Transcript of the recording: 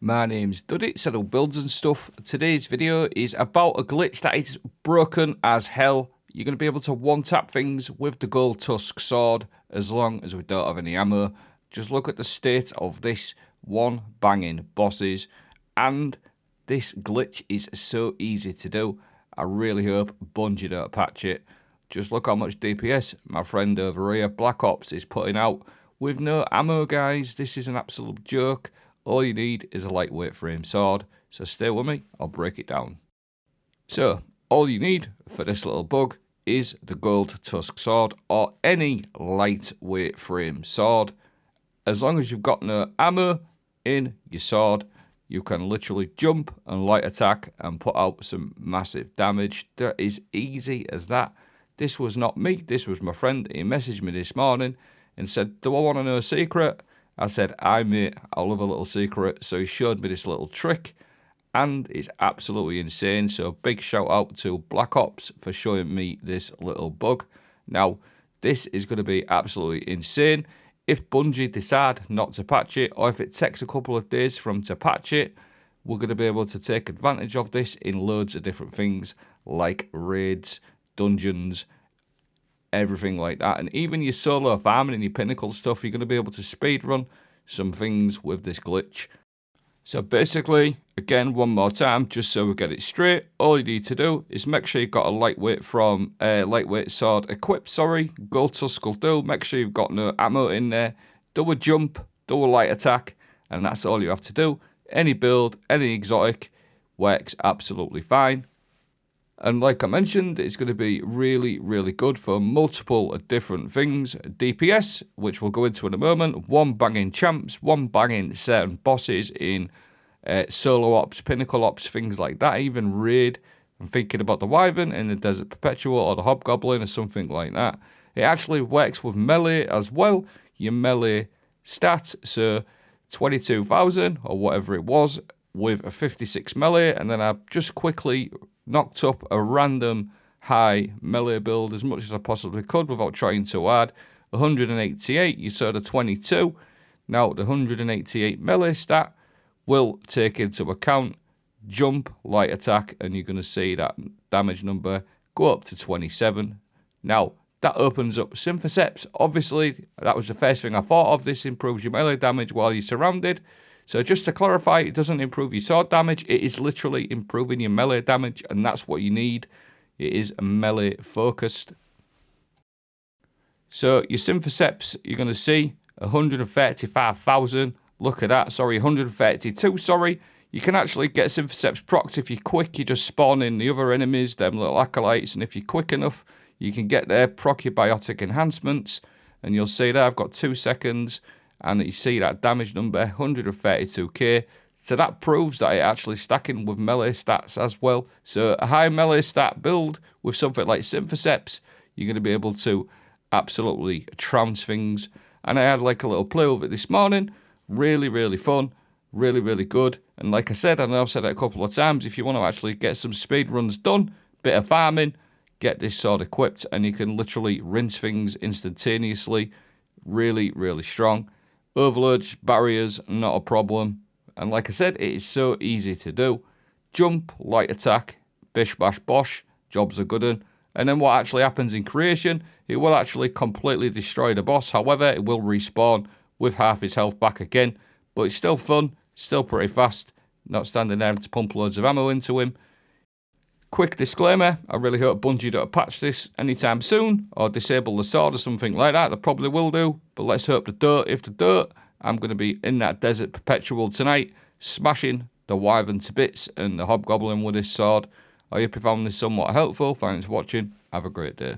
My name's Duddy, Settle Builds and stuff. Today's video is about a glitch that is broken as hell. You're going to be able to one-tap things with the Goldtusk sword as long as we don't have any ammo. Just look at the state of this one banging bosses, and this glitch is so easy to do. I really hope Bungie don't patch it. Just look how much DPS my friend over here, Black Ops, is putting out with no ammo, guys. This is an absolute joke. All you need is a lightweight frame sword, so stay with me, I'll break it down. So, all you need for this little bug is the Goldtusk sword, or any lightweight frame sword. As long as you've got no ammo in your sword, you can literally jump and light attack and put out some massive damage. That is easy as that. This was not me, this was my friend. He messaged me this morning and said, do I want to know a secret? I said, mate, I love a little secret. So he showed me this little trick, and it's absolutely insane. So big shout out to Black Ops for showing me this little bug. Now, this is going to be absolutely insane. If Bungie decide not to patch it, or if it takes a couple of days for them to patch it, we're going to be able to take advantage of this in loads of different things, like raids, dungeons, everything like that. And even your solo farming and your pinnacle stuff, you're going to be able to speedrun some things with this glitch. So basically, again, one more time, just so we get it straight, all you need to do is make sure you've got a lightweight sword equipped, Goldtusk will do. Make sure you've got no ammo in there. Do a jump, do a light attack, and that's all you have to do. Any build, any exotic works absolutely fine. And like I mentioned, it's going to be really, really good for multiple different things. DPS, which we'll go into in a moment, one banging champs, one banging certain bosses in solo ops, pinnacle ops, things like that, even raid. I'm thinking about the Wyvern in the Desert Perpetual or the Hobgoblin or something like that. It actually works with melee as well, your melee stats, so 22,000 or whatever it was with a 56 melee, and then I've just quickly knocked up a random high melee build as much as I possibly could without trying too hard. 188, you saw the 22. Now the 188 melee stat will take into account jump, light attack, and you're going to see that damage number go up to 27. Now that opens up Synthoceps. Obviously, that was the first thing I thought of. This improves your melee damage while you're surrounded. So just to clarify, it doesn't improve your sword damage, it is literally improving your melee damage, and that's what you need. It is melee focused. So your Synthoceps, you're going to see 135,000. Look at that, 132, You can actually get Synthoceps procs if you're quick. You just spawn in the other enemies, them little acolytes, and if you're quick enough, you can get their proc your biotic enhancements, and you'll see there I've got 2 seconds. And you see that damage number, 132k. So that proves that it's actually stacking with melee stats as well. So a high melee stat build with something like Synthoceps, you're going to be able to absolutely trounce things. And I had like a little play with it this morning. Really, really fun. Really, really good. And like I said, I know I've said it a couple of times, if you want to actually get some speed runs done, bit of farming, get this sword equipped, and you can literally rinse things instantaneously. Really, really strong. Overloads, barriers, not a problem. And like I said, it is so easy to do. Jump, light attack, bish bash bosh, jobs are good un. And then what actually happens in creation, it will actually completely destroy the boss. However, it will respawn with half his health back again. But it's still fun, still pretty fast. Not standing there to pump loads of ammo into him. Quick disclaimer, I really hope Bungie don't patch this anytime soon, or disable the sword or something like that. They probably will do, but let's hope they don't. If they don't, I'm going to be in that Desert Perpetual tonight, smashing the Wyvern to bits and the Hobgoblin with this sword. I hope you found this somewhat helpful. Thanks for watching. Have a great day.